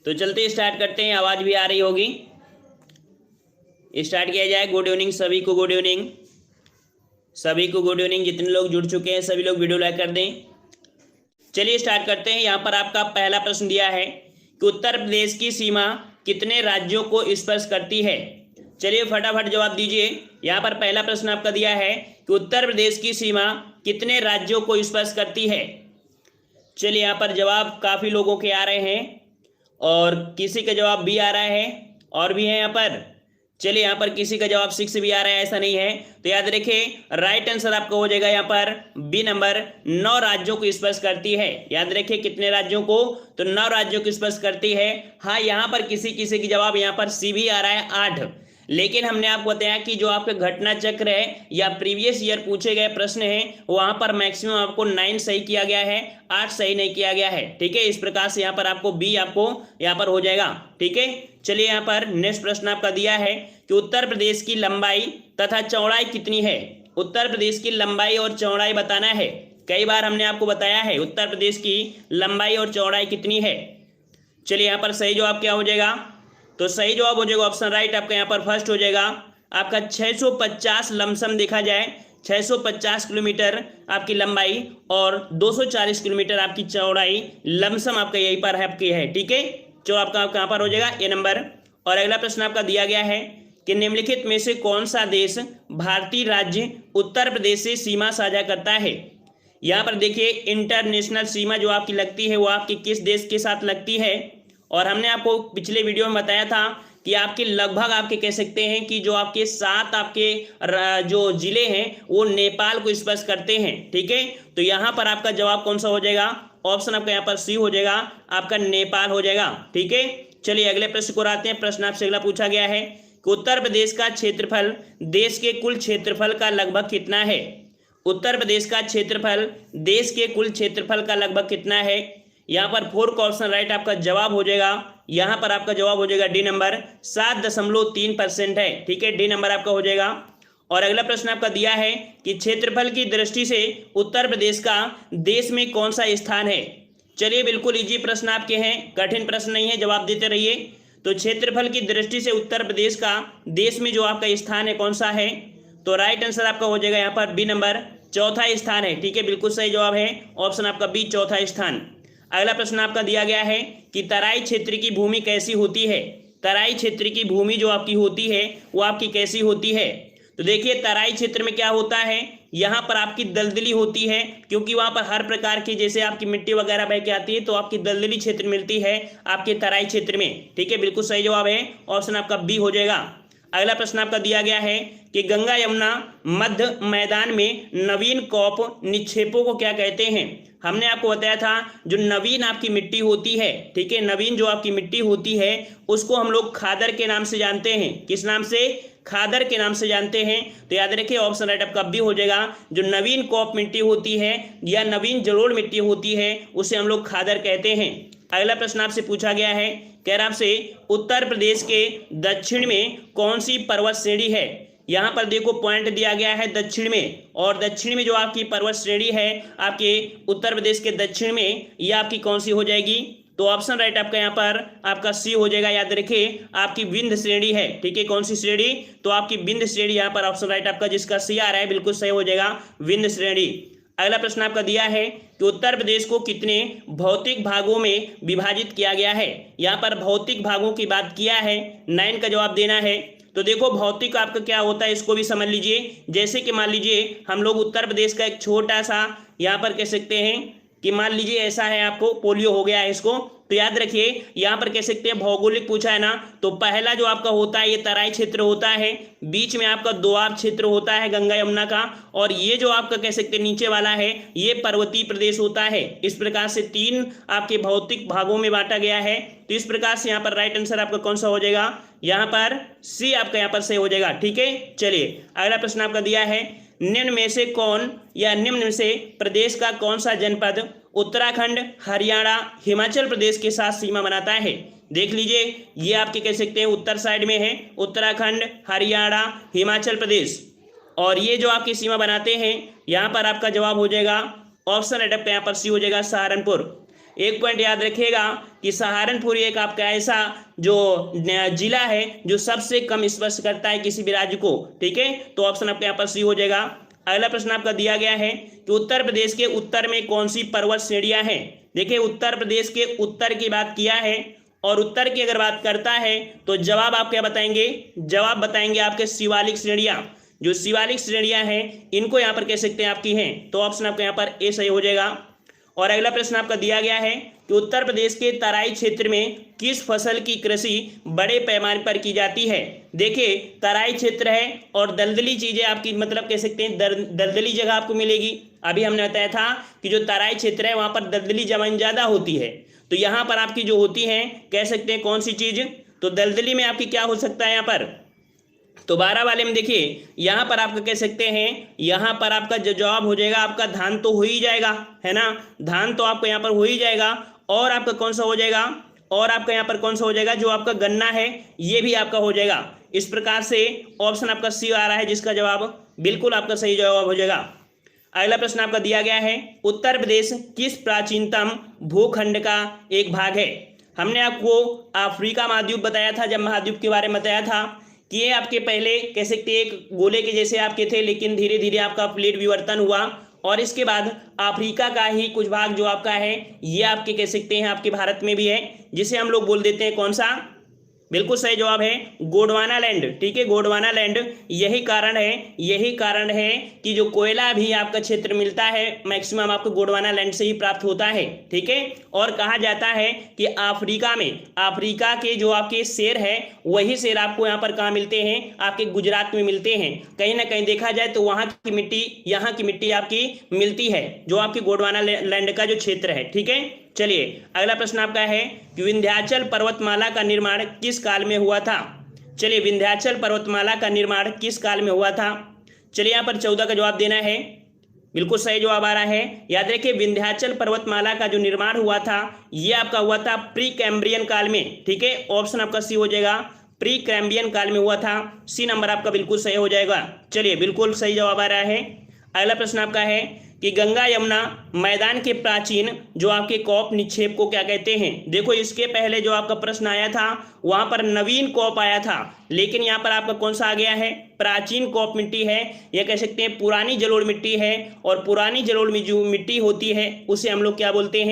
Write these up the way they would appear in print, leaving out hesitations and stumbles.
तो चलते स्टार्ट करते हैं, आवाज़ भी आ रही होगी। स्टार्ट किया जाए। गुड इवनिंग सभी को, गुड इवनिंग सभी को, गुड इवनिंग। जितने लोग जुड़ चुके हैं सभी लोग वीडियो लाइक कर दें। चलिए स्टार्ट करते हैं। यहाँ पर आपका पहला प्रश्न दिया है कि उत्तर प्रदेश की सीमा कितने राज्यों को स्पर्श करती है। चलिए फटाफट जवाब दीजिए। यहाँ पर पहला प्रश्न आपका दिया है कि उत्तर प्रदेश की सीमा कितने राज्यों को स्पर्श करती है। चलिए यहाँ पर जवाब काफ़ी लोगों के आ रहे हैं और किसी का जवाब बी आ रहा है और भी है यहाँ पर। चलिए यहाँ पर किसी का जवाब 6 भी आ रहा है, ऐसा नहीं है। तो याद रखिए राइट आंसर आपका हो जाएगा यहाँ पर बी नंबर, 9 राज्यों को स्पर्श करती है। याद रखिए कितने राज्यों को, तो 9 राज्यों को स्पर्श करती है। हाँ यहाँ पर किसी किसी की जवाब यहाँ पर सी भी आ रहा है 8, लेकिन हमने आपको बताया कि जो आपके घटना चक्र है या प्रीवियस ईयर पूछे गए प्रश्न हैं वहां पर मैक्सिमम आपको 9 सही किया गया है, 8 सही नहीं किया गया है। ठीक है, इस प्रकार से यहाँ पर आपको बी आपको यहाँ पर हो जाएगा। ठीक है, चलिए यहाँ पर नेक्स्ट प्रश्न आपका दिया है कि उत्तर प्रदेश की लंबाई तथा चौड़ाई कितनी है। उत्तर प्रदेश की लंबाई और चौड़ाई बताना है। कई बार हमने आपको बताया है उत्तर प्रदेश की लंबाई और चौड़ाई कितनी है। चलिए यहाँ पर सही जवाब क्या हो जाएगा, तो सही जवाब हो जाएगा ऑप्शन राइट आपका यहाँ पर फर्स्ट हो जाएगा आपका 650 लमसम देखा जाए 650 किलोमीटर आपकी लंबाई और 240 किलोमीटर आपकी चौड़ाई लमसम आपका यही पर है आपकी है। ठीक है, जो आपका कहाँ पर हो जाएगा ए नंबर। और अगला प्रश्न आपका दिया गया है कि निम्नलिखित में से कौन सा देश भारतीय राज्य उत्तर प्रदेश से सीमा साझा करता है। यहाँ पर देखिए इंटरनेशनल सीमा जो आपकी लगती है वो आपकी किस देश के साथ लगती है। और हमने आपको पिछले वीडियो में बताया था कि आपके लगभग आपके कह सकते हैं कि जो आपके 7 आपके जो जिले हैं वो नेपाल को स्पर्श करते हैं। ठीक है, तो यहाँ पर आपका जवाब कौन सा हो जाएगा, ऑप्शन आपका यहाँ पर सी हो जाएगा, आपका नेपाल हो जाएगा। ठीक है, चलिए अगले प्रश्न को आते हैं। प्रश्न आपसे अगला पूछा गया है कि उत्तर प्रदेश का क्षेत्रफल देश के कुल क्षेत्रफल का लगभग कितना है। उत्तर प्रदेश का क्षेत्रफल देश के कुल क्षेत्रफल का लगभग कितना है। यहाँ पर 4 का ऑप्शन राइट आपका जवाब हो जाएगा। यहाँ पर आपका जवाब हो जाएगा डी नंबर, 7.3% है। ठीक है, डी नंबर आपका हो जाएगा। और अगला प्रश्न आपका दिया है कि क्षेत्रफल की दृष्टि से उत्तर प्रदेश का देश में कौन सा स्थान है। चलिए बिल्कुल इजी प्रश्न आपके हैं, कठिन प्रश्न नहीं है, जवाब देते रहिए। तो क्षेत्रफल की दृष्टि से उत्तर प्रदेश का देश में जो आपका स्थान है कौन सा है, तो राइट आंसर आपका हो जाएगा यहाँ पर बी नंबर, चौथा स्थान है। ठीक है, बिल्कुल सही जवाब है ऑप्शन आपका बी, चौथा स्थान। अगला प्रश्न आपका दिया गया है कि तराई क्षेत्र की भूमि कैसी होती है। तराई क्षेत्र की भूमि जो आपकी होती है वो आपकी कैसी होती है। तो देखिए तराई क्षेत्र में क्या होता है, यहाँ पर आपकी दलदली होती है, क्योंकि वहाँ पर हर प्रकार की जैसे आपकी मिट्टी वगैरह बह के आती है तो आपकी दलदली क्षेत्र मिलती है आपके तराई क्षेत्र में। ठीक है, बिल्कुल सही जवाब है ऑप्शन आपका बी हो जाएगा। अगला प्रश्न आपका दिया गया है कि गंगा यमुना मध्य मैदान में नवीन कॉप निक्षेपों को क्या कहते हैं। हमने आपको बताया था जो नवीन आपकी मिट्टी होती है, ठीक है, नवीन जो आपकी मिट्टी होती है उसको हम लोग खादर के नाम से जानते हैं। किस नाम से, खादर के नाम से जानते हैं। तो याद रखिए ऑप्शन राइट आपका बी हो जाएगा। जो नवीन कॉप मिट्टी होती है या नवीन जलोढ़ मिट्टी होती है उसे हम लोग खादर कहते हैं। अगला प्रश्न आपसे पूछा गया है, कह रहा आपसे उत्तर प्रदेश के दक्षिण में कौन सी पर्वत श्रेणी है। यहाँ पर देखो पॉइंट दिया गया है दक्षिण में, और दक्षिण में जो आपकी पर्वत श्रेणी है आपके उत्तर प्रदेश के दक्षिण में ये आपकी कौन सी हो जाएगी, तो ऑप्शन राइट आपका यहाँ पर आपका सी हो जाएगा। याद रखिए आपकी विंध्य श्रेणी है। ठीक है, कौन सी श्रेणी, तो आपकी विंध्य श्रेणी यहाँ पर ऑप्शन राइट आपका जिसका सी आ रहा है बिल्कुल सही हो जाएगा, विंध्य श्रेणी। अगला प्रश्न आपका दिया है कि उत्तर प्रदेश को कितने भौतिक भागों में विभाजित किया गया है। यहाँ पर भौतिक भागों की बात किया है, 9 का जवाब देना है। तो देखो भौतिक आपका क्या होता है इसको भी समझ लीजिए। जैसे कि मान लीजिए हम लोग उत्तर प्रदेश का एक छोटा सा यहाँ पर कह सकते हैं कि मान लीजिए ऐसा है, आपको पोलियो हो गया है इसको, तो याद रखिए यहाँ पर कह सकते हैं भौगोलिक पूछा है ना, तो पहला जो आपका होता है ये तराई क्षेत्र होता है, बीच में आपका दोआब क्षेत्र होता है गंगा यमुना का, और ये जो आपका कह सकते हैं नीचे वाला है ये पर्वतीय प्रदेश होता है। इस प्रकार से 3 आपके भौतिक भागों में बांटा गया है। तो इस प्रकार से यहाँ पर राइट आंसर आपका कौन सा हो जाएगा, यहाँ पर सी आपका यहाँ पर सही हो जाएगा। ठीक है, चलिए अगला प्रश्न आपका दिया है, निम्न में से कौन या निम्न में से प्रदेश का कौन सा जनपद उत्तराखंड, हरियाणा, हिमाचल प्रदेश के साथ सीमा बनाता है। देख लीजिए ये आपके कह सकते हैं उत्तर साइड में है उत्तराखंड, हरियाणा, हिमाचल प्रदेश, और ये जो आपकी सीमा बनाते हैं यहाँ पर आपका जवाब हो जाएगा ऑप्शन राइट आपका यहाँ पर सी हो जाएगा, सहारनपुर। एक पॉइंट याद रखिएगा कि सहारनपुर एक आपका ऐसा जो जिला है जो सबसे कम स्पर्श करता है किसी भी राज्य को, ठीक है। तो ऑप्शन आपका यहाँ पर सी हो जाएगा। अगला प्रश्न आपका दिया गया है कि उत्तर प्रदेश के उत्तर में कौन सी पर्वत श्रेणियां हैं। देखिए उत्तर प्रदेश के उत्तर की बात किया है और उत्तर की अगर बात करता है तो जवाब आप क्या बताएंगे, जवाब बताएंगे आपके शिवालिक श्रेणियां। जो शिवालिक श्रेणियां हैं इनको यहाँ पर कह सकते हैं आपकी हैं, तो ऑप्शन आपका यहाँ पर ए सही हो जाएगा। और अगला प्रश्न आपका दिया गया है कि उत्तर प्रदेश के तराई क्षेत्र में किस फसल की कृषि बड़े पैमाने पर की जाती है। देखिए तराई क्षेत्र है और दलदली चीजें आपकी मतलब कह सकते हैं दलदली जगह आपको मिलेगी। अभी हमने बताया था कि जो तराई क्षेत्र है वहां पर दलदली जमीन ज्यादा होती है, तो यहाँ पर आपकी जो होती है कह सकते हैं कौन सी चीज, तो दलदली में आपकी क्या हो सकता है यहाँ पर, तो 12 वाले में देखिए यहाँ पर आपका कह सकते हैं यहाँ पर आपका जो जवाब हो जाएगा आपका धान तो हो ही जाएगा, है ना, धान तो आपको यहाँ पर हो ही जाएगा। और आपका कौन सा हो जाएगा, और आपका यहाँ पर कौन सा हो जाएगा, जो आपका गन्ना है ये भी आपका हो जाएगा। इस प्रकार से ऑप्शन आपका सी आ रहा है जिसका जवाब बिल्कुल आपका सही जवाब हो जाएगा। अगला प्रश्न आपका दिया गया है उत्तर प्रदेश किस प्राचीनतम भूखंड का एक भाग है। हमने आपको अफ्रीका महाद्वीप बताया था, जब महाद्वीप के बारे में बताया था कि ये आपके पहले कह सकते एक गोले के जैसे आपके थे, लेकिन धीरे धीरे आपका प्लेट विवर्तन हुआ और इसके बाद अफ्रीका का ही कुछ भाग जो आपका है ये आपके कह सकते हैं आपके भारत में भी है, जिसे हम लोग बोल देते हैं कौन सा, बिल्कुल सही जवाब है गोंडवाना लैंड, ठीक है, गोंडवाना लैंड। यही कारण है कि जो कोयला भी आपका क्षेत्र मिलता है मैक्सिमम आपको गोंडवाना लैंड से ही प्राप्त होता है, ठीक है। और कहा जाता है कि अफ्रीका के जो आपके शेर है वही शेर आपको यहाँ पर कहाँ मिलते हैं, आपके गुजरात में मिलते हैं। कहीं ना कहीं देखा जाए तो वहाँ की मिट्टी आपकी मिलती है जो आपकी गोंडवाना लैंड का जो क्षेत्र है, ठीक है। चलिए अगला प्रश्न आपका है कि विंध्याचल पर्वतमाला का निर्माण किस काल में हुआ था। चलिए विंध्याचल पर्वतमाला का निर्माण किस काल में हुआ था। चलिए यहाँ पर 14 का जवाब देना है, बिल्कुल सही जवाब आ रहा है। याद रखिए विंध्याचल पर्वतमाला का जो निर्माण हुआ था ये आपका हुआ था प्री कैम्ब्रियन काल में, ठीक है। ऑप्शन आपका सी हो जाएगा, प्री कैम्ब्रियन काल में हुआ था, सी नंबर आपका बिल्कुल सही हो जाएगा। चलिए बिल्कुल सही जवाब आ रहा है। अगला प्रश्न आपका है कि गंगा यमुना मैदान के प्राचीन जो आपके कॉप निक्षेप को क्या कहते हैं। देखो इसके पहले जो आपका प्रश्न आया था वहां पर नवीन कॉप आया था, लेकिन यहाँ पर आपका कौन सा आ गया है, प्राचीन कॉप मिट्टी है, यह कह सकते हैं पुरानी जलोढ़ मिट्टी है। और पुरानी जलोढ़ में जो मिट्टी होती है उसे हम लोग क्या बोलते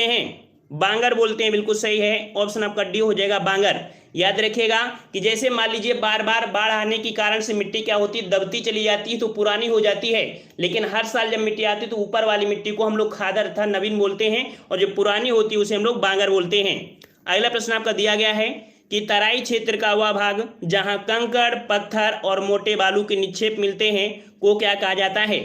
हैं, बांगर बोलते हैं, बिल्कुल सही है। ऑप्शन आपका डी हो जाएगा बांगर। याद रखिएगा कि जैसे मान लीजिए बार बार बाढ़ आने के कारण से मिट्टी क्या होती है, दबती चली जाती है तो पुरानी हो जाती है, लेकिन हर साल जब मिट्टी आती है तो ऊपर वाली मिट्टी को हम लोग खादर अर्थात नवीन बोलते हैं और जो पुरानी होती है उसे हम लोग बांगर बोलते हैं। अगला प्रश्न आपका दिया गया है कि तराई क्षेत्र का वह भाग जहां कंकड़ पत्थर और मोटे बालू के निक्षेप मिलते हैं को क्या कहा जाता है।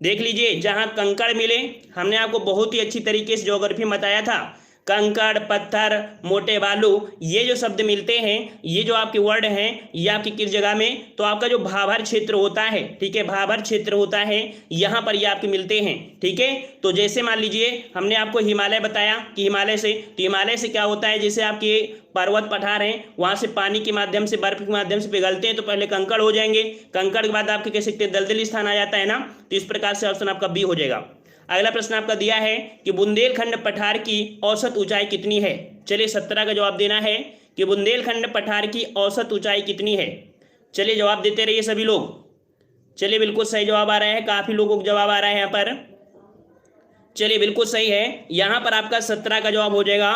देख लीजिए जहां कंकड़ मिले, हमने आपको बहुत ही अच्छी तरीके से ज्योग्राफी में बताया था, कंकड़ पत्थर मोटे बालू ये जो शब्द मिलते हैं, ये जो आपके वर्ड हैं ये आपकी किस जगह में, तो आपका जो भाभर क्षेत्र होता है, ठीक है, भाभर क्षेत्र होता है यहाँ पर ये आपके मिलते हैं, ठीक है। तो जैसे मान लीजिए हमने आपको हिमालय बताया कि हिमालय से क्या होता है, जैसे आपके पर्वत पठार हैं वहां से पानी के माध्यम से बर्फ के माध्यम से पिघलते हैं तो पहले कंकड़ हो जाएंगे, कंकड़ के बाद आपके कह सकते हैं दलदली स्थान आ जाता है ना, तो इस प्रकार से ऑप्शन आपका बी हो जाएगा। अगला प्रश्न आपका दिया है कि बुंदेलखंड पठार की औसत ऊंचाई कितनी है। चलिए 17 का जवाब देना है कि बुंदेलखंड पठार की औसत ऊंचाई कितनी है। चलिए जवाब देते रहिए सभी लोग। चलिए बिल्कुल सही जवाब आ रहा है, काफी लोगों को जवाब आ रहा है यहाँ पर। चलिए बिल्कुल सही है, यहाँ पर आपका 17 का जवाब हो जाएगा,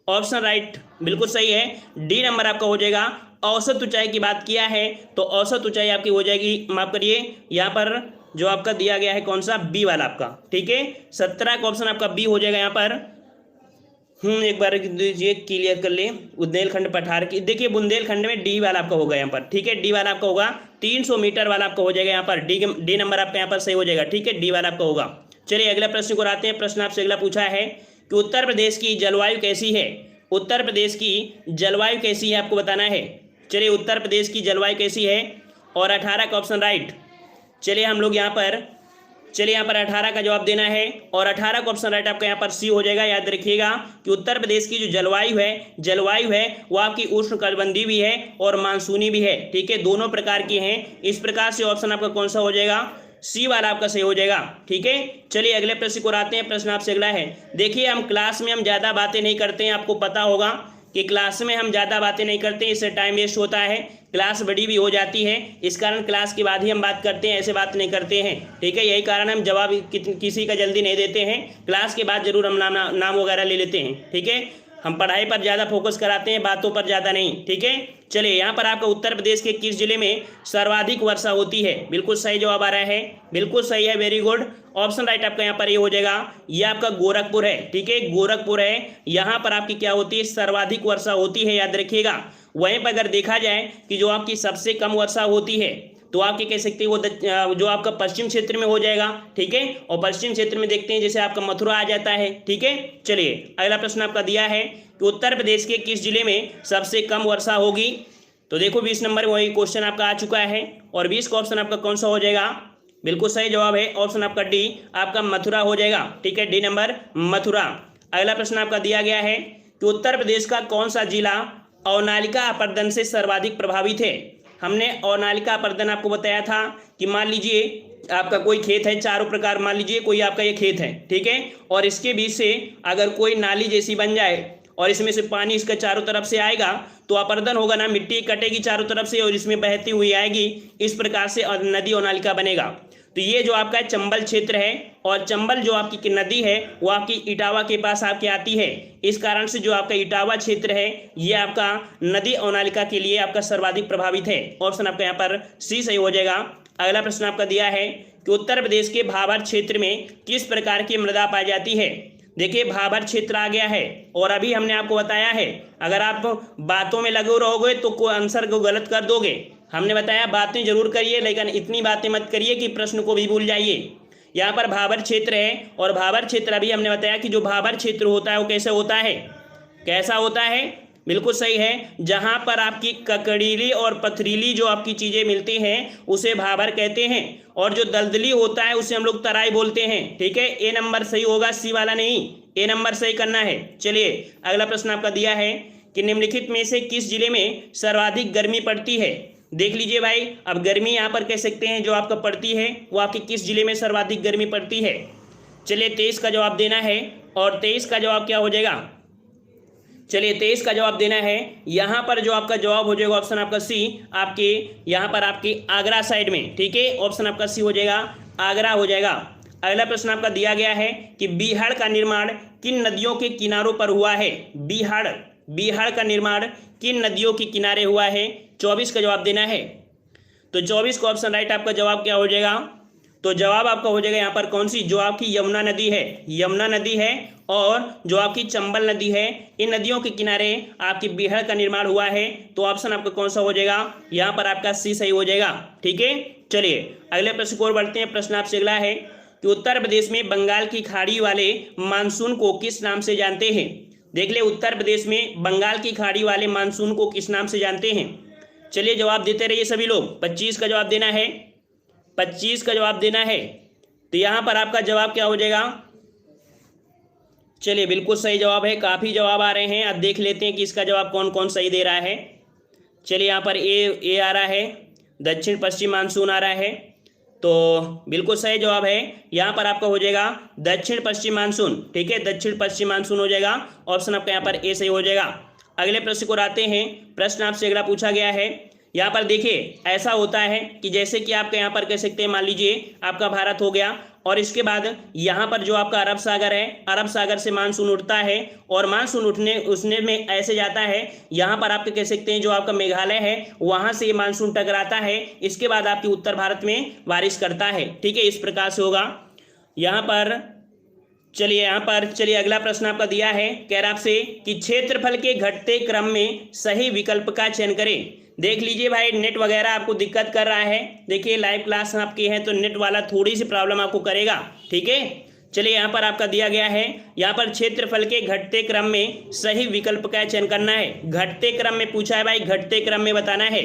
ऑप्शन राइट बिल्कुल सही है, डी नंबर आपका हो जाएगा। औसत ऊंचाई की बात किया है तो औसत ऊंचाई आपकी हो जाएगी, माफ करिए यहाँ पर जो आपका दिया गया है कौन सा, बी वाला आपका, ठीक है। 17 का ऑप्शन आपका बी हो जाएगा यहाँ पर। एक बार ये क्लियर कर ले, बुंदेलखंड पठार की, देखिए बुंदेलखंड में डी वाला आपका होगा यहाँ पर, ठीक है, डी वाला आपका होगा, 300 मीटर वाला आपका हो जाएगा यहाँ पर, डी नंबर आपका यहाँ पर सही हो जाएगा, ठीक है, डी वाला आपका होगा। चलिए अगला प्रश्न को आते हैं। प्रश्न आपसे अगला पूछा है कि उत्तर प्रदेश की जलवायु कैसी है। उत्तर प्रदेश की जलवायु कैसी है आपको बताना है। चलिए उत्तर प्रदेश की जलवायु कैसी है, और 18 का ऑप्शन राइट। चलिए हम लोग यहाँ पर 18 का जवाब देना है और 18 का ऑप्शन राइट आपका यहाँ पर सी हो जाएगा। याद रखिएगा कि उत्तर प्रदेश की जो जलवायु है वो आपकी उष्णकटिबंधीय भी है और मानसूनी भी है, ठीक है, दोनों प्रकार की हैं। इस प्रकार से ऑप्शन आपका कौन सा हो जाएगा, सी वाला आपका सही हो जाएगा। ठीक है, चलिए अगले प्रश्न को आते हैं। प्रश्न आपसे अगला है, देखिए हम क्लास में हम ज़्यादा बातें नहीं करते हैं, आपको पता होगा कि क्लास में हम ज़्यादा बातें नहीं करते हैं, इससे टाइम वेस्ट होता है, क्लास बड़ी भी हो जाती है, इस कारण क्लास के बाद ही हम बात करते हैं, ऐसे बात नहीं करते हैं। ठीक है, यही कारण हम जवाब किसी का जल्दी नहीं देते हैं, क्लास के बाद जरूर हम नाम वगैरह ले लेते हैं। ठीक है, हम पढ़ाई पर ज़्यादा फोकस कराते हैं, बातों पर ज़्यादा नहीं। ठीक है, चलिए यहाँ पर आपका उत्तर प्रदेश के किस जिले में सर्वाधिक वर्षा होती है? बिल्कुल सही जवाब आ रहा है, बिल्कुल सही है, वेरी गुड, ऑप्शन राइट आपका यहाँ पर ये हो जाएगा, ये आपका गोरखपुर है। ठीक है, गोरखपुर है, यहाँ पर आपकी क्या होती है? सर्वाधिक वर्षा होती है, याद रखिएगा। वहीं पर अगर देखा जाए कि जो आपकी सबसे कम वर्षा होती है तो आप क्या कह सकते हैं, वो जो आपका पश्चिम क्षेत्र में हो जाएगा। ठीक है, और पश्चिम क्षेत्र में देखते हैं जैसे आपका मथुरा आ जाता है। ठीक है, चलिए अगला प्रश्न आपका दिया है कि उत्तर प्रदेश के किस जिले में सबसे कम वर्षा होगी? तो देखो 20 नंबर वही क्वेश्चन आपका आ चुका है, और 20 का ऑप्शन आपका कौन सा हो जाएगा? बिल्कुल सही जवाब है, ऑप्शन आपका डी, आपका मथुरा हो जाएगा। ठीक है, डी नंबर मथुरा। अगला प्रश्न आपका दिया गया है कि उत्तर प्रदेश का कौन सा जिला अवनालिका अपरदन से सर्वाधिक प्रभावित है? हमने अवनालिका अपरदन आपको बताया था कि मान लीजिए आपका कोई खेत है, चारों प्रकार, मान लीजिए कोई आपका ये खेत है, ठीक है, और इसके बीच से अगर कोई नाली जैसी बन जाए और इसमें से पानी इसका चारों तरफ से आएगा तो अपरदन होगा ना, मिट्टी कटेगी चारों तरफ से और इसमें बहती हुई आएगी, इस प्रकार से नदी अवनालिका बनेगा। तो ये जो आपका चंबल क्षेत्र है, और चंबल जो आपकी नदी है वो आपकी इटावा के पास आपके आती है, इस कारण से जो आपका इटावा क्षेत्र है ये आपका नदी अवनालिका के लिए आपका सर्वाधिक प्रभावित है। ऑप्शन आपका यहाँ पर सी सही हो जाएगा। अगला प्रश्न आपका दिया है कि उत्तर प्रदेश के भाबर क्षेत्र में किस प्रकार की मृदा पाई जाती है? देखिए भाबर क्षेत्र आ गया है, और अभी हमने आपको बताया है अगर आप बातों में लगे रहोगे तो कोई आंसर को गलत कर दोगे। हमने बताया बातें जरूर करिए, लेकिन इतनी बातें मत करिए कि प्रश्न को भी भूल जाइए। यहाँ पर भाबर क्षेत्र है, और भाबर क्षेत्र अभी हमने बताया कि जो भाबर क्षेत्र होता है वो कैसे होता है, कैसा होता है? बिल्कुल सही है, जहाँ पर आपकी ककड़ीली और पथरीली जो आपकी चीज़ें मिलती हैं उसे भाबर कहते हैं, और जो दलदली होता है उसे हम लोग तराई बोलते हैं। ठीक है, ए नंबर सही होगा, सी वाला नहीं, ए नंबर सही करना है। चलिए अगला प्रश्न आपका दिया है कि निम्नलिखित में से किस जिले में सर्वाधिक गर्मी पड़ती है? देख लीजिए भाई, अब गर्मी यहाँ पर कह सकते हैं जो आपका पड़ती है वो आपके किस जिले में सर्वाधिक गर्मी पड़ती है? चलिए 23 का जवाब देना है, और 23 का जवाब क्या हो जाएगा? चलिए 23 का जवाब देना है, यहाँ पर जो आपका जवाब हो जाएगा ऑप्शन आपका सी, आपके यहाँ पर आपकी आगरा साइड में। ठीक है, ऑप्शन आपका सी हो जाएगा, आगरा हो जाएगा। अगला प्रश्न आपका दिया गया है कि बिहार का निर्माण किन नदियों के किनारों पर हुआ है? बिहार का निर्माण किन नदियों के किनारे हुआ है? 24 का जवाब देना है। तो 24 का ऑप्शन राइट आपका जवाब क्या हो जाएगा? तो जवाब आपका हो जाएगा यहाँ पर कौन सी? जो आपकी यमुना नदी है, यमुना नदी है, और जो आपकी चंबल नदी है, इन नदियों के किनारे आपकी बिहार का निर्माण हुआ है। तो ऑप्शन आपका कौन सा हो जाएगा? यहाँ पर आपका सी सही हो जाएगा। ठीक है, चलिए अगले प्रश्न को और बढ़ते हैं। प्रश्न आपसे अगला है कि उत्तर प्रदेश में बंगाल की खाड़ी वाले मानसून को किस नाम से जानते हैं? देख ले, उत्तर प्रदेश में बंगाल की खाड़ी वाले मानसून को किस नाम से जानते हैं? चलिए जवाब देते रहिए सभी लोग। 25 का जवाब देना है, 25 का जवाब देना है। तो यहाँ पर आपका जवाब क्या हो जाएगा? चलिए बिल्कुल सही जवाब है, काफ़ी जवाब आ रहे हैं, अब देख लेते हैं कि इसका जवाब कौन कौन सही दे रहा है। चलिए यहाँ पर ए आ रहा है, दक्षिण पश्चिम मानसून आ रहा है, तो बिल्कुल सही जवाब है, यहाँ पर आपका हो जाएगा दक्षिण पश्चिम मानसून। ठीक है, दक्षिण पश्चिम मानसून हो जाएगा, ऑप्शन आपका यहाँ पर ए सही हो जाएगा। अगले प्रश्न को आते हैं। प्रश्न आपसे अगला पूछा गया है, यहाँ पर देखिए ऐसा होता है कि जैसे कि आपका यहाँ पर कह सकते हैं, मान लीजिए आपका भारत हो गया, और इसके बाद यहाँ पर जो आपका अरब सागर है, अरब सागर से मानसून उठता है, और मानसून उसने में ऐसे जाता है, यहाँ पर आपके कह सकते हैं जो आपका मेघालय है वहाँ से ये मानसून टकराता है, इसके बाद आपकी उत्तर भारत में बारिश करता है। ठीक है, इस प्रकार से होगा यहाँ पर। चलिए अगला प्रश्न आपका दिया है, कह रहा आपसे कि क्षेत्रफल के घटते क्रम में सही विकल्प का चयन करें। देख लीजिए भाई, नेट वगैरह आपको दिक्कत कर रहा है, देखिए लाइव क्लास आपकी है तो नेट वाला थोड़ी सी प्रॉब्लम आपको करेगा। ठीक है, चलिए यहाँ पर आपका दिया गया है, यहाँ पर क्षेत्रफल के घटते क्रम में सही विकल्प का चयन करना है। घटते क्रम में पूछा है भाई, घटते क्रम में बताना है।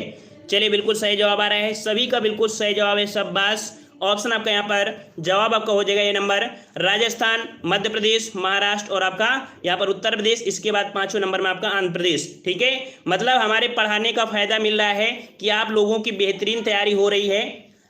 चलिए बिल्कुल सही जवाब आ रहा है, सभी का बिल्कुल सही जवाब है, शाबाश। ऑप्शन आपका यहाँ पर जवाब आपका हो जाएगा ये नंबर, राजस्थान, मध्य प्रदेश, महाराष्ट्र और आपका यहाँ पर उत्तर प्रदेश, इसके बाद 5वें नंबर में आपका आंध्र प्रदेश। ठीक है, मतलब हमारे पढ़ाने का फायदा मिल रहा है कि आप लोगों की बेहतरीन तैयारी हो रही है,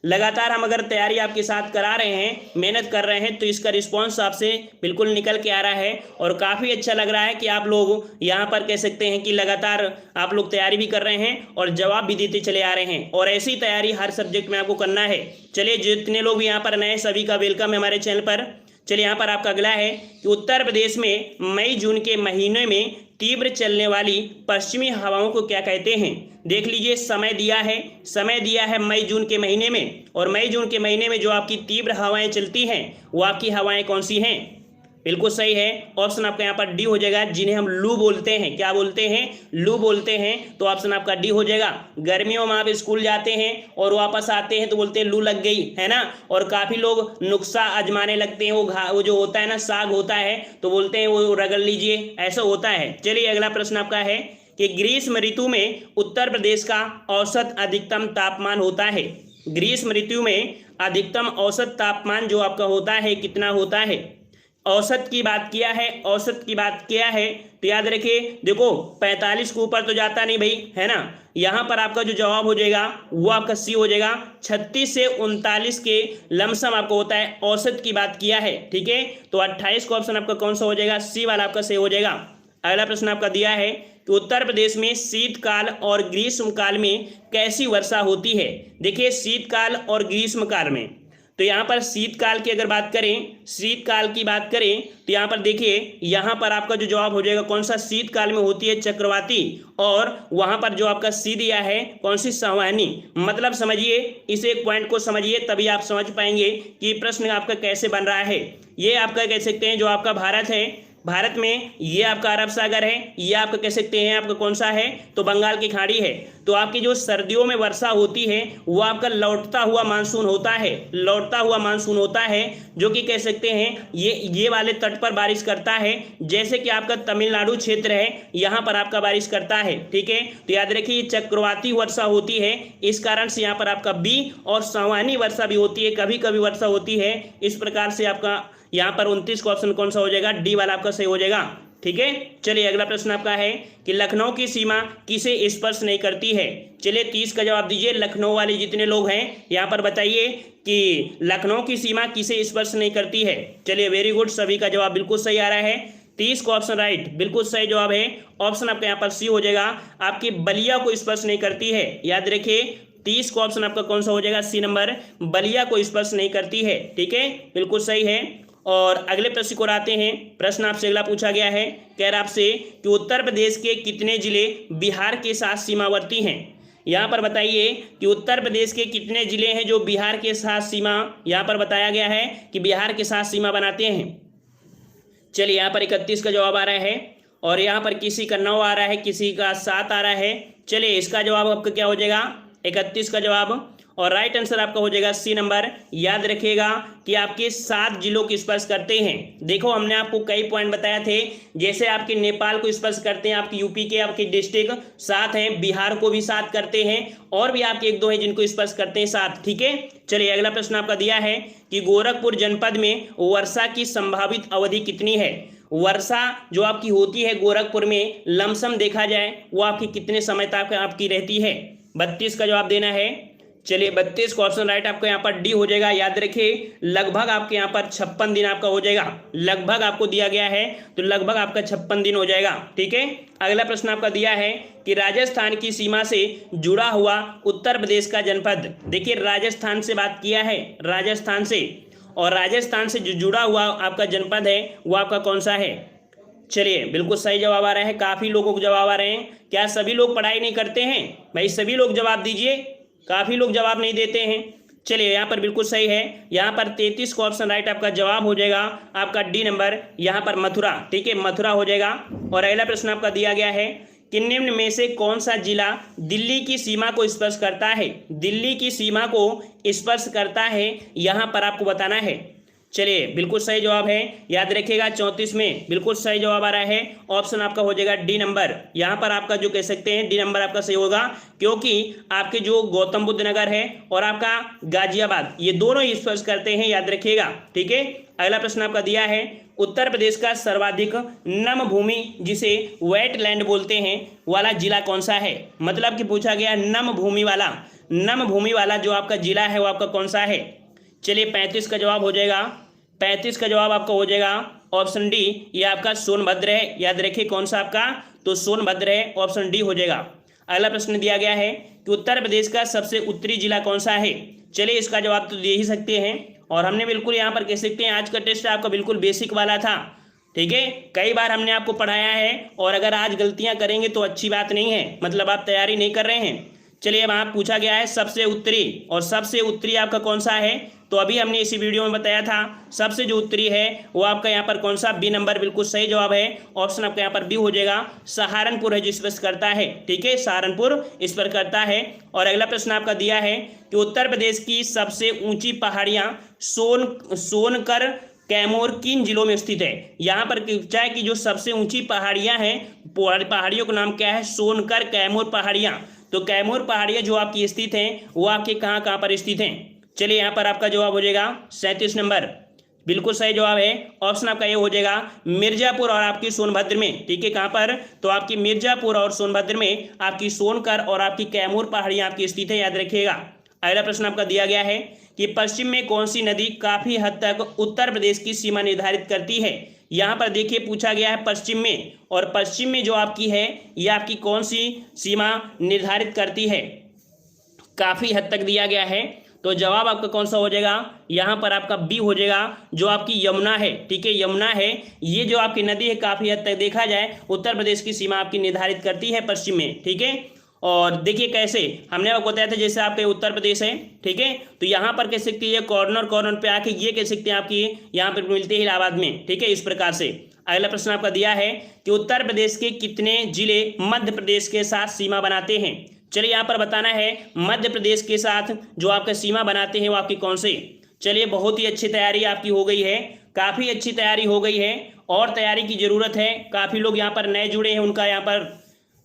लगातार हम अगर तैयारी आपके साथ करा रहे हैं, मेहनत कर रहे हैं, तो इसका रिस्पॉन्स आपसे बिल्कुल निकल के आ रहा है और काफ़ी अच्छा लग रहा है कि आप लोग यहाँ पर कह सकते हैं कि लगातार आप लोग तैयारी भी कर रहे हैं और जवाब भी देते चले आ रहे हैं और ऐसी तैयारी हर सब्जेक्ट में आपको करना है। चलिए, जितने लोग यहाँ पर नए सभी का वेलकम है हमारे चैनल पर। चलिए, यहाँ पर आपका अगला है कि उत्तर प्रदेश में मई जून के महीने में तीव्र चलने वाली पश्चिमी हवाओं को क्या कहते हैं। देख लीजिए, समय दिया है मई जून के महीने में, और मई जून के महीने में जो आपकी तीव्र हवाएं चलती हैं वो आपकी हवाएं कौन सी हैं। बिल्कुल सही है, ऑप्शन आपका यहाँ पर डी हो जाएगा, जिन्हें हम लू बोलते हैं। क्या बोलते हैं? लू बोलते हैं, तो ऑप्शन आपका डी हो जाएगा। गर्मियों में आप स्कूल जाते हैं और वापस आते हैं तो बोलते हैं लू लग गई, है ना। और काफ़ी लोग नुस्खा आजमाने लगते हैं, वो जो होता है ना, साग होता है, तो बोलते हैं वो रगड़ लीजिए, ऐसा होता है। चलिए, अगला प्रश्न आपका है कि ग्रीष्म ऋतु में उत्तर प्रदेश का औसत अधिकतम तापमान होता है। ग्रीष्म ऋतु में अधिकतम औसत तापमान जो आपका होता है कितना होता है। औसत की बात किया है तो याद रखिए, देखो 45 के ऊपर तो जाता नहीं भाई, है ना। यहाँ पर आपका जो जवाब हो जाएगा वो आपका सी हो जाएगा। 36 से 39 के लमसम आपको होता है, औसत की बात किया है, ठीक है। तो 28 का ऑप्शन आपका कौन सा हो जाएगा? सी वाला आपका सही हो जाएगा। अगला प्रश्न आपका दिया है कि उत्तर प्रदेश में शीतकाल और ग्रीष्मकाल में कैसी वर्षा होती है। देखिए, शीतकाल और ग्रीष्मकाल में, तो यहाँ पर शीतकाल की अगर बात करें तो यहाँ पर देखिए, यहाँ पर आपका जो जवाब हो जाएगा कौन सा, शीतकाल में होती है चक्रवाती, और वहाँ पर जो आपका सी दिया है कौन सी, संवहनी। मतलब समझिए, इस एक पॉइंट को समझिए, तभी आप समझ पाएंगे कि प्रश्न आपका कैसे बन रहा है। ये आपका कह सकते हैं जो आपका भारत है, भारत में ये आपका अरब सागर है, ये आपका कह सकते हैं आपका कौन सा है, तो बंगाल की खाड़ी है। तो आपकी जो सर्दियों में वर्षा होती है वो आपका लौटता हुआ मानसून होता है, जो कि कह सकते हैं ये वाले तट पर बारिश करता है, जैसे कि आपका तमिलनाडु क्षेत्र है, यहाँ पर आपका बारिश करता है, ठीक है। तो याद रखिए, चक्रवाती वर्षा होती है, इस कारण से यहाँ पर आपका बी, और संवहनी वर्षा भी होती है, कभी कभी वर्षा होती है। इस प्रकार से आपका यहाँ पर 29 का ऑप्शन कौन सा हो जाएगा? डी वाला आपका सही हो जाएगा, ठीक है। चलिए, अगला प्रश्न आपका है कि लखनऊ की सीमा किसे स्पर्श नहीं करती है। चलिए, 30 का जवाब दीजिए। लखनऊ वाले जितने लोग हैं यहाँ पर बताइए कि लखनऊ की सीमा किसे स्पर्श नहीं करती है। चलिए, वेरी गुड, सभी का जवाब बिल्कुल सही आ रहा है। 30 का ऑप्शन राइट, बिल्कुल सही जवाब है। ऑप्शन आपका यहाँ पर सी हो जाएगा, आपकी बलिया को स्पर्श नहीं करती है। याद रखिए, 30 का ऑप्शन आपका कौन सा हो जाएगा? सी नंबर, बलिया को स्पर्श नहीं करती है, ठीक है, बिल्कुल सही है। और अगले प्रश्न को आते हैं। प्रश्न आपसे अगला पूछा गया है, कह रहा आपसे कि उत्तर प्रदेश के कितने जिले बिहार के साथ सीमावर्ती हैं। यहाँ पर बताइए कि उत्तर प्रदेश के कितने जिले हैं जो बिहार के साथ सीमा, यहाँ पर बताया गया है कि बिहार के साथ सीमा बनाते हैं। चलिए, यहाँ पर 31 का जवाब आ रहा है, और यहाँ पर किसी का 9 आ रहा है, किसी का 7 आ रहा है। चलिए, इसका जवाब आपका क्या हो जाएगा? 31 का जवाब, और राइट आंसर आपका हो जाएगा सी नंबर। याद रखिएगा कि आपके 7 जिलों को स्पर्श करते हैं। देखो, हमने आपको कई पॉइंट बताए थे, जैसे आपके नेपाल को स्पर्श करते हैं, आपकी यूपी के आपके डिस्ट्रिक्ट 7 हैं, बिहार को भी 7 करते हैं, और भी आपके 1-2 हैं जिनको स्पर्श करते हैं 7, ठीक है। चलिए, अगला प्रश्न आपका दिया है कि गोरखपुर जनपद में वर्षा की संभावित अवधि कितनी है। वर्षा जो आपकी होती है गोरखपुर में, लमसम देखा जाए वो आपकी कितने समय तक आपकी रहती है। 32 का जवाब देना है। चलिए, 32 का ऑप्शन राइट आपको यहाँ पर डी हो जाएगा। याद रखिए, लगभग आपके यहाँ पर 56 दिन आपका हो जाएगा। लगभग आपको दिया गया है, तो लगभग आपका 56 दिन हो जाएगा, ठीक है। अगला प्रश्न आपका दिया है कि राजस्थान की सीमा से जुड़ा हुआ उत्तर प्रदेश का जनपद। देखिए, राजस्थान से बात किया है, राजस्थान से, और राजस्थान से जो जुड़ा हुआ आपका जनपद है वो आपका कौन सा है। चलिए, बिल्कुल सही जवाब आ रहा है। काफ़ी लोगों को जवाब आ रहे हैं। क्या सभी लोग पढ़ाई नहीं करते हैं भाई? सभी लोग जवाब दीजिए, काफ़ी लोग जवाब नहीं देते हैं। चलिए, यहाँ पर बिल्कुल सही है। यहाँ पर 33 का ऑप्शन राइट आपका जवाब हो जाएगा, आपका डी नंबर, यहाँ पर मथुरा, ठीक है, मथुरा हो जाएगा। और अगला प्रश्न आपका दिया गया है कि निम्न में से कौन सा जिला दिल्ली की सीमा को स्पर्श करता है। दिल्ली की सीमा को स्पर्श करता है, यहाँ पर आपको बताना है। चलिए, बिल्कुल सही जवाब है। याद रखिएगा, 34 में बिल्कुल सही जवाब आ रहा है। ऑप्शन आपका हो जाएगा डी नंबर। यहाँ पर आपका जो कह सकते हैं डी नंबर आपका सही होगा, क्योंकि आपके जो गौतम बुद्ध नगर है और आपका गाजियाबाद, ये दोनों ही स्पर्श करते हैं, याद रखिएगा, ठीक है। अगला प्रश्न आपका दिया है, उत्तर प्रदेश का सर्वाधिक नम भूमि जिसे वेटलैंड बोलते हैं वाला जिला कौन सा है। मतलब कि पूछा गया नम भूमि वाला, नम भूमि वाला जो आपका जिला है वो आपका कौन सा है? चलिए 35 का जवाब हो जाएगा, 35 का जवाब आपका हो जाएगा ऑप्शन डी, ये आपका सोनभद्र है। याद रखिए कौन सा आपका, तो सोनभद्र है, ऑप्शन डी हो जाएगा। अगला प्रश्न दिया गया है कि उत्तर प्रदेश का सबसे उत्तरी जिला कौन सा है? चलिए इसका जवाब तो दे ही सकते हैं, और हमने बिल्कुल यहाँ पर कह सकते हैं आज का टेस्ट आपका बिल्कुल बेसिक वाला था, ठीक है। कई बार हमने आपको पढ़ाया है, और अगर आज गलतियां करेंगे तो अच्छी बात नहीं है, मतलब आप तैयारी नहीं कर रहे हैं। चलिए वहाँ पूछा गया है सबसे उत्तरी, और सबसे उत्तरी आपका कौन सा है? तो अभी हमने इसी वीडियो में बताया था सबसे जो उत्तरी है वो आपका यहाँ पर कौन सा, बी नंबर बिल्कुल सही जवाब है। ऑप्शन आपका यहाँ पर बी हो जाएगा, सहारनपुर है जो स्पर्श करता है, ठीक है, सहारनपुर स्पर्श करता है। और अगला प्रश्न आपका दिया है कि उत्तर प्रदेश की सबसे ऊंची पहाड़ियाँ सोनकर कैमूर किन जिलों में स्थित है? यहाँ पर पूछा है कि जो सबसे ऊंची पहाड़ियाँ हैं, पहाड़ियों का नाम क्या है? सोनकर कैमूर पहाड़ियाँ। तो कैमूर पहाड़ियाँ जो आपकी स्थित हैं वो आपके कहाँ कहाँ पर स्थित हैं? चलिए यहाँ पर आपका जवाब हो जाएगा 37 नंबर, बिल्कुल सही जवाब है। ऑप्शन आपका ये हो जाएगा मिर्जापुर और आपकी सोनभद्र में, ठीक है। कहाँ पर? तो आपकी मिर्जापुर और सोनभद्र में आपकी सोनकर और आपकी कैमूर पहाड़ियाँ आपकी स्थित है, याद रखिएगा। अगला प्रश्न आपका दिया गया है कि पश्चिम में कौन सी नदी काफी हद तक उत्तर प्रदेश की सीमा निर्धारित करती है? यहाँ पर देखिए पूछा गया है पश्चिम में, और पश्चिम में जो आपकी है ये आपकी कौन सी सीमा निर्धारित करती है? काफी हद तक दिया गया है, तो जवाब आपका कौन सा हो जाएगा? यहाँ पर आपका बी हो जाएगा, जो आपकी यमुना है, ठीक है, यमुना है। ये जो आपकी नदी है काफी हद तक देखा जाए उत्तर प्रदेश की सीमा आपकी निर्धारित करती है पश्चिम में, ठीक है। और देखिए कैसे हमने आपको बताया था, जैसे आपके उत्तर प्रदेश है, ठीक है, तो यहाँ पर कह सकते हैं कॉर्नर पे आके ये कह सकते हैं आपकी यहाँ पर मिलते हैं इलाहाबाद में, ठीक है, इस प्रकार से। अगला प्रश्न आपका दिया है कि उत्तर प्रदेश के कितने जिले मध्य प्रदेश के साथ सीमा बनाते हैं? चलिए यहाँ पर बताना है मध्य प्रदेश के साथ जो आपका सीमा बनाते हैं वो आपकी कौन से? चलिए बहुत ही अच्छी तैयारी आपकी हो गई है, काफ़ी अच्छी तैयारी हो गई है, और तैयारी की ज़रूरत है। काफ़ी लोग यहाँ पर नए जुड़े हैं, उनका यहाँ पर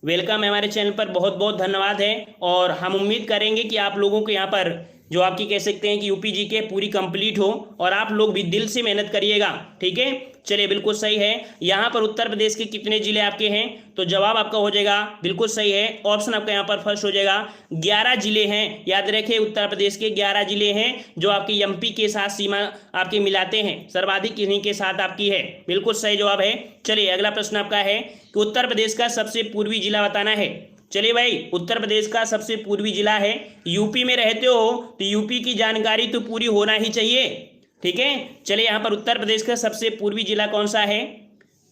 वेलकम है हमारे चैनल पर, बहुत बहुत धन्यवाद है। और हम उम्मीद करेंगे कि आप लोगों को यहाँ पर जो आपकी कह सकते हैं कि यूपी जीके पूरी कंप्लीट हो, और आप लोग भी दिल से मेहनत करिएगा, ठीक है। चलिए बिल्कुल सही है। यहाँ पर उत्तर प्रदेश के कितने जिले आपके हैं? तो जवाब आपका हो जाएगा बिल्कुल सही है, ऑप्शन आपका यहाँ पर फर्स्ट हो जाएगा 11 जिले हैं। याद रखिए उत्तर प्रदेश के 11 जिले हैं जो आपकी एमपी के साथ सीमा आपके मिलाते हैं, सर्वाधिक किन्हीं के साथ आपकी है, बिल्कुल सही जवाब है। चलिए अगला प्रश्न आपका है कि उत्तर प्रदेश का सबसे पूर्वी जिला बताना है। चलिए भाई, उत्तर प्रदेश का सबसे पूर्वी जिला है, यूपी में रहते हो तो यूपी की जानकारी तो पूरी होना ही चाहिए, ठीक है। चलिए यहाँ पर उत्तर प्रदेश का सबसे पूर्वी जिला कौन सा है?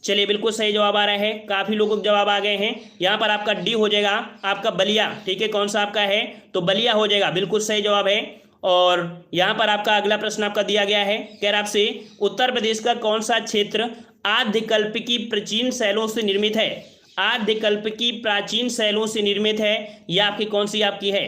चलिए बिल्कुल सही जवाब आ रहा है, काफ़ी लोगों के जवाब आ गए हैं। यहाँ पर आपका डी हो जाएगा, आपका बलिया, ठीक है, कौन सा आपका है? तो बलिया हो जाएगा, बिल्कुल सही जवाब है। और यहाँ पर आपका अगला प्रश्न आपका दिया गया है, कह रहा आपसे उत्तर प्रदेश का कौन सा क्षेत्र आद्यकल्प की प्राचीन शैलों से निर्मित है? आद्यकल्प की प्राचीन शैलों से निर्मित है, यह आपकी कौन सी आपकी है?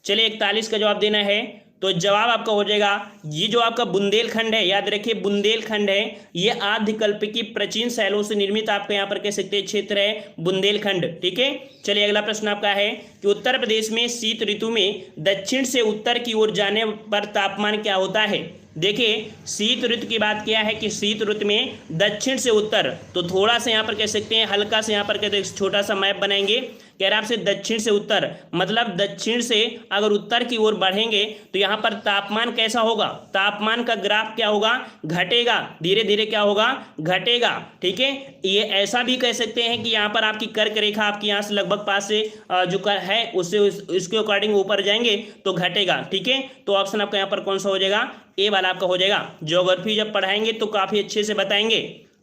चलिए 41 का जवाब देना है, तो जवाब आपका हो जाएगा ये जो आपका बुंदेलखंड है, याद रखिए बुंदेलखंड है, ये आद्यकल्प की प्राचीन शैलों से निर्मित आपके यहाँ पर कह सकते हैं क्षेत्र है बुंदेलखंड, ठीक है। चलिए अगला प्रश्न आपका है कि उत्तर प्रदेश में शीत ऋतु में दक्षिण से उत्तर की ओर जाने पर तापमान क्या होता है? देखिए शीत ऋतु की बात किया है कि शीत ऋतु में दक्षिण से उत्तर, तो थोड़ा सा यहाँ पर कह सकते हैं हल्का से यहाँ पर कहते हैं छोटा सा मैप बनाएंगे, कह रहा आपसे दक्षिण से उत्तर, मतलब दक्षिण से अगर उत्तर की ओर बढ़ेंगे तो यहाँ पर तापमान कैसा होगा? तापमान का ग्राफ क्या होगा? घटेगा, धीरे धीरे क्या होगा? घटेगा, ठीक है। ये ऐसा भी कह सकते हैं कि यहाँ पर आपकी कर्क रेखा आपकी यहाँ से लगभग पास से जो कर है उससे इसके अकॉर्डिंग ऊपर जाएंगे तो घटेगा, ठीक है। तो ऑप्शन आपका यहाँ पर कौन सा हो जाएगा? ए वाला आपका हो जाएगा। ज्योग्राफी जब पढ़ाएंगे तो काफ़ी अच्छे से बताएंगे,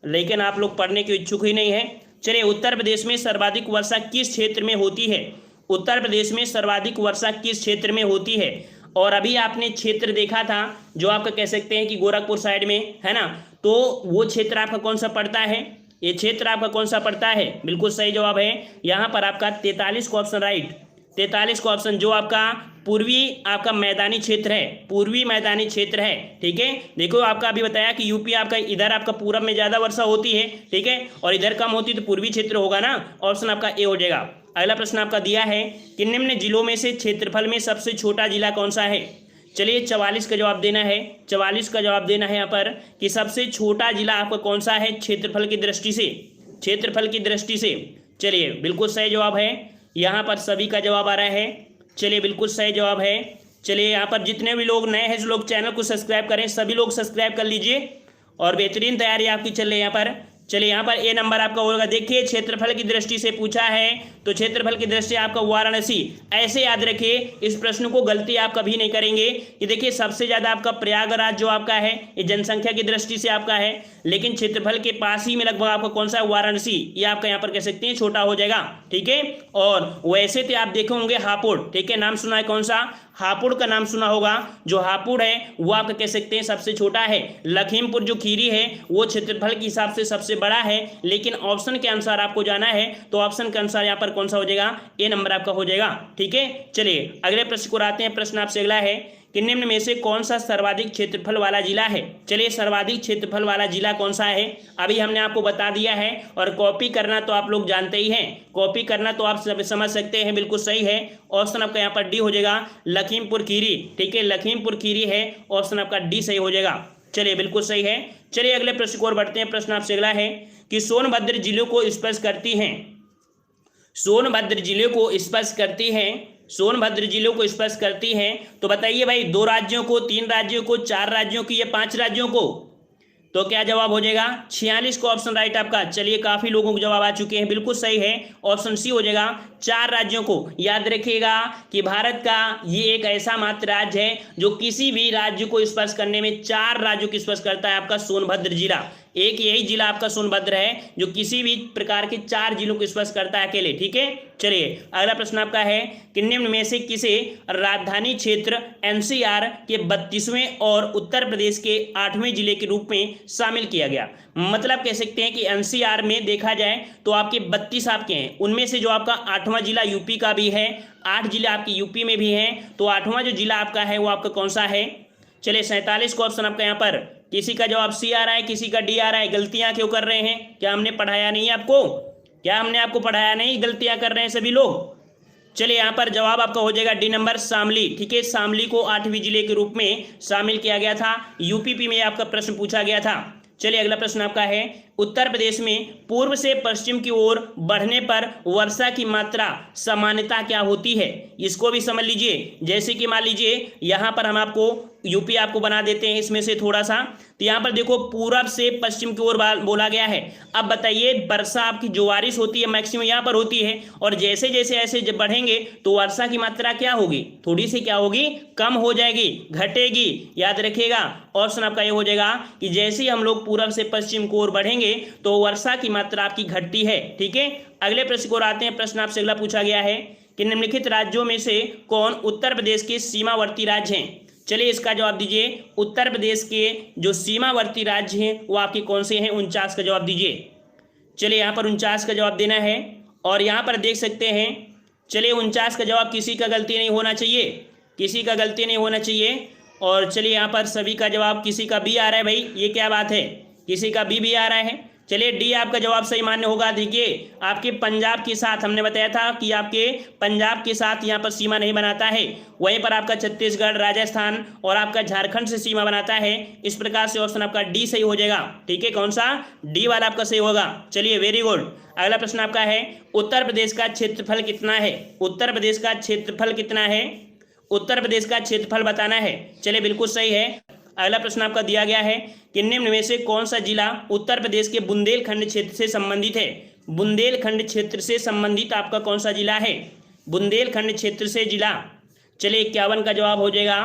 लेकिन आप लोग पढ़ने के इच्छुक ही नहीं है। चलिए उत्तर प्रदेश में सर्वाधिक वर्षा किस क्षेत्र में होती है? उत्तर प्रदेश में सर्वाधिक वर्षा किस क्षेत्र में होती है? और अभी आपने क्षेत्र देखा था जो आपका कह सकते हैं कि गोरखपुर साइड में है ना, तो वो क्षेत्र आपका कौन सा पड़ता है? ये क्षेत्र आपका कौन सा पड़ता है? बिल्कुल सही जवाब है यहाँ पर आपका 43 का ऑप्शन राइट, 43 का ऑप्शन जो आपका पूर्वी आपका मैदानी क्षेत्र है, पूर्वी मैदानी क्षेत्र है, ठीक है। देखो आपका अभी बताया कि यूपी आपका इधर आपका पूरब में ज़्यादा वर्षा होती है, ठीक है, और इधर कम होती तो पूर्वी क्षेत्र होगा ना, ऑप्शन आपका ए हो जाएगा। अगला प्रश्न आपका दिया है कि निम्न जिलों में से क्षेत्रफल में सबसे छोटा जिला कौन सा है? चलिए 44 का जवाब देना है, 44 का जवाब देना है यहाँ पर कि सबसे छोटा जिला आपका कौन सा है क्षेत्रफल की दृष्टि से? क्षेत्रफल की दृष्टि से चलिए बिल्कुल सही जवाब है, यहाँ पर सभी का जवाब आ रहा है। चलिए बिल्कुल सही जवाब है। चलिए यहाँ पर जितने भी लोग नए हैं, जो लोग चैनल को सब्सक्राइब करें, सभी लोग सब्सक्राइब कर लीजिए और बेहतरीन तैयारी आपकी चल रही है यहाँ पर। चलिए यहाँ पर ए नंबर आपका होगा। देखिए क्षेत्रफल की दृष्टि से पूछा है, तो क्षेत्रफल की दृष्टि से आपका वाराणसी। ऐसे याद रखिए, इस प्रश्न को गलती आप कभी नहीं करेंगे। ये देखिए सबसे ज्यादा आपका प्रयागराज जो आपका है, ये जनसंख्या की दृष्टि से आपका है, लेकिन क्षेत्रफल के पास ही में लगभग आपका कौन सा है, वाराणसी। ये आपका यहाँ पर कह सकते हैं छोटा हो जाएगा, ठीक है। और वैसे तो आप देखे होंगे हापुड़, ठीक है, नाम सुना है कौन सा, हापुड़ का नाम सुना होगा। जो हापुड़ है वो आप कह सकते हैं सबसे छोटा है। लखीमपुर जो खीरी है वो क्षेत्रफल के हिसाब से सबसे बड़ा है, लेकिन ऑप्शन के अनुसार आपको जाना है तो ऑप्शन के अनुसार यहाँ पर कौन सा हो जाएगा, ए नंबर आपका हो जाएगा, ठीक है। चलिए अगले प्रश्न को आते हैं। प्रश्न आपसे अगला है कि निम्न में से कौन सा सर्वाधिक क्षेत्रफल वाला जिला है। चलिए सर्वाधिक क्षेत्रफल वाला जिला कौन सा है, अभी हमने आपको बता दिया है। और कॉपी करना तो आप लोग जानते ही हैं, कॉपी करना तो आप समझ सकते हैं, बिल्कुल सही है। ऑप्शन आपका यहाँ पर डी हो जाएगा, लखीमपुर खीरी, ठीक है, लखीमपुर खीरी है, ऑप्शन आपका डी सही हो जाएगा। चलिए बिल्कुल सही है। चलिए अगले प्रश्न को और बढ़ते हैं। प्रश्न आपसे अगला है कि सोनभद्र जिले को स्पर्श करती हैं, सोनभद्र जिले को स्पर्श करती हैं, सोनभद्र जिलों को स्पर्श करती हैं, तो बताइए भाई 2 राज्यों को, 3 राज्यों को, 4 राज्यों की या 5 राज्यों को। तो क्या जवाब हो जाएगा, 46 को ऑप्शन राइट आपका। चलिए काफी लोगों को जवाब आ चुके हैं, बिल्कुल सही है, ऑप्शन सी हो जाएगा, 4 राज्यों को। याद रखिएगा कि भारत का ये एक ऐसा मात्र राज्य है जो किसी भी राज्य को स्पर्श करने में 4 राज्यों को स्पर्श करता है, आपका सोनभद्र जिला। एक यही जिला आपका सोनभद्र है जो किसी भी प्रकार के 4 जिलों को स्पर्श करता है अकेले, ठीक है। चलिए अगला प्रश्न आपका है कि निम्न में से किसे राजधानी क्षेत्र एनसीआर के 32वें और उत्तर प्रदेश के 8वें जिले के रूप में शामिल किया गया। मतलब कह सकते हैं कि एनसीआर में देखा जाए तो आपके 32 आपके हैं, उनमें से जो आपका 8वां जिला यूपी का भी है, 8 जिला आपके यूपी में भी हैं, तो 8वां जो जिला आपका है वो आपका कौन सा है। चलिए 47 को ऑप्शन आपका यहाँ पर, किसी का जवाब सी आ रहा है, किसी का डी आ रहा है। गलतियां क्यों कर रहे हैं, क्या हमने पढ़ाया नहीं आपको, क्या हमने आपको पढ़ाया नहीं, गलतियां कर रहे हैं सभी लोग। चलिए यहाँ पर जवाब आपका हो जाएगा डी नंबर, शामली, ठीक है। शामली को 8वीं जिले के रूप में शामिल किया गया था, यूपीपी में आपका प्रश्न पूछा गया था। चलिए अगला प्रश्न आपका है, उत्तर प्रदेश में पूर्व से पश्चिम की ओर बढ़ने पर वर्षा की मात्रा सामान्यता क्या होती है, इसको भी समझ लीजिए। जैसे कि मान लीजिए यहाँ पर हम आपको यूपी आपको बना देते हैं इसमें से थोड़ा सा, तो यहाँ पर देखो पूरब से पश्चिम की ओर बोला गया है। अब बताइए वर्षा आपकी जो बारिश होती है मैक्सिमम यहाँ पर होती है, और जैसे जैसे ऐसे जब बढ़ेंगे तो वर्षा की मात्रा क्या होगी, थोड़ी सी क्या होगी, कम हो जाएगी, घटेगी। याद रखिएगा ऑप्शन आपका ये हो जाएगा कि जैसे ही हम लोग पूरब से पश्चिम की ओर बढ़ेंगे तो वर्षा की मात्रा आपकी घटती है, ठीक है। अगले प्रश्न को आते हैं। प्रश्न आपसे अगला पूछा गया है कि निम्नलिखित राज्यों में से कौन उत्तर प्रदेश के सीमावर्ती राज्य हैं। चलिए इसका जवाब दीजिए, उत्तर प्रदेश के जो सीमावर्ती राज्य हैं वो आपके कौन से हैं, 49 का जवाब दीजिए। चलिए यहाँ पर 49 का जवाब देना है, और यहाँ पर देख सकते हैं, चलिए 49 का जवाब, किसी का गलती नहीं होना चाहिए, किसी का गलती नहीं होना चाहिए। और चलिए यहाँ पर सभी का जवाब, किसी का बी आ रहा है भाई, ये क्या बात है, किसी का बी आ रहा है। चलिए डी आपका जवाब सही मान्य होगा। देखिए आपके पंजाब के साथ हमने बताया था कि आपके पंजाब के साथ यहाँ पर सीमा नहीं बनाता है, वहीं पर आपका छत्तीसगढ़, राजस्थान और आपका झारखंड से सीमा बनाता है। इस प्रकार से ऑप्शन आपका डी सही हो जाएगा, ठीक है। कौन सा, डी वाला आपका सही होगा। चलिए वेरी गुड। अगला प्रश्न आपका है, उत्तर प्रदेश का क्षेत्रफल कितना है, उत्तर प्रदेश का क्षेत्रफल कितना है, उत्तर प्रदेश का क्षेत्रफल बताना है। चलिए बिल्कुल सही है। अगला प्रश्न आपका दिया गया है कि निम्न में से कौन सा जिला उत्तर प्रदेश के बुंदेलखंड क्षेत्र से संबंधित है। बुंदेलखंड क्षेत्र से संबंधित आपका कौन सा जिला है, बुंदेलखंड क्षेत्र से जिला। चलिए 51 का जवाब हो जाएगा,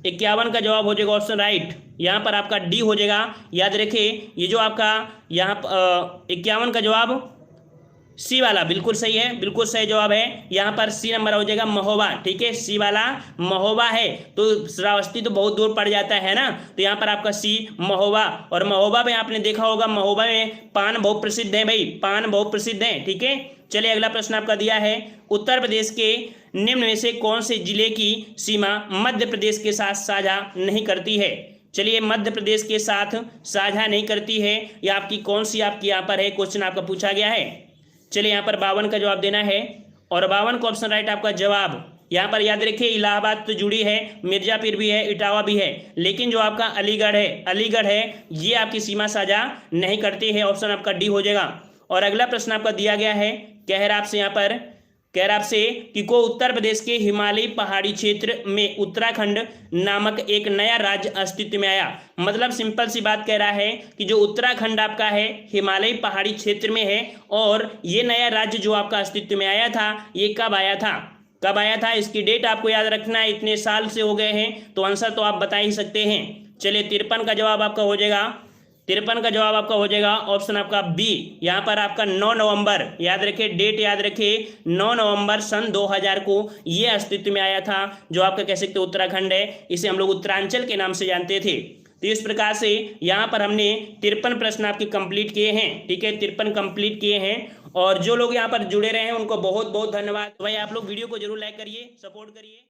51 का जवाब हो जाएगा ऑप्शन राइट, यहाँ पर आपका डी हो जाएगा। याद रखिए ये जो आपका यहाँ 51 का जवाब सी वाला बिल्कुल सही है, बिल्कुल सही जवाब है। यहाँ पर सी नंबर हो जाएगा, महोबा, ठीक है। सी वाला महोबा है, तो श्रावस्ती तो बहुत दूर पड़ जाता है ना, तो यहाँ पर आपका सी महोबा। और महोबा में आपने देखा होगा, महोबा में पान बहुत प्रसिद्ध है भाई, पान बहुत प्रसिद्ध है, ठीक है। चलिए अगला प्रश्न आपका दिया है, उत्तर प्रदेश के निम्न में से कौन से जिले की सीमा मध्य प्रदेश के साथ साझा नहीं करती है। चलिए मध्य प्रदेश के साथ साझा नहीं करती है, या आपकी कौन सी आपकी यहाँ पर है, क्वेश्चन आपका पूछा गया है। चलिए यहाँ पर 52 का जवाब देना है, और 52 को ऑप्शन राइट आपका जवाब। यहाँ पर याद रखिए इलाहाबाद तो जुड़ी है, मिर्जापुर भी है, इटावा भी है, लेकिन जो आपका अलीगढ़ है ये आपकी सीमा साझा नहीं करती है, ऑप्शन आपका डी हो जाएगा। और अगला प्रश्न आपका दिया गया है, कह रहा आपसे यहाँ पर कह रहा आपसे कि को उत्तर प्रदेश के हिमालयी पहाड़ी क्षेत्र में उत्तराखंड नामक एक नया राज्य अस्तित्व में आया। मतलब सिंपल सी बात कह रहा है कि जो उत्तराखंड आपका है हिमालयी पहाड़ी क्षेत्र में है, और ये नया राज्य जो आपका अस्तित्व में आया था ये कब आया था, कब आया था, इसकी डेट आपको याद रखना है। इतने साल से हो गए हैं तो आंसर तो आप बता ही सकते हैं। चलिए 53 का जवाब आपका हो जाएगा, 53 का जवाब आपका हो जाएगा ऑप्शन आपका बी। यहाँ पर आपका 9 नवंबर, याद रखिए डेट याद रखिए, 9 नवंबर सन 2000 को ये अस्तित्व में आया था। जो आपका कह सकते उत्तराखंड है, इसे हम लोग उत्तरांचल के नाम से जानते थे। तो इस प्रकार से यहाँ पर हमने 53 प्रश्न आपके कंप्लीट किए हैं। ठीक है, 53 कंप्लीट किए हैं। और जो लोग यहाँ पर जुड़े रहे हैं उनको बहुत बहुत धन्यवाद। भाई आप लोग वीडियो को जरूर लाइक करिए, सपोर्ट करिए।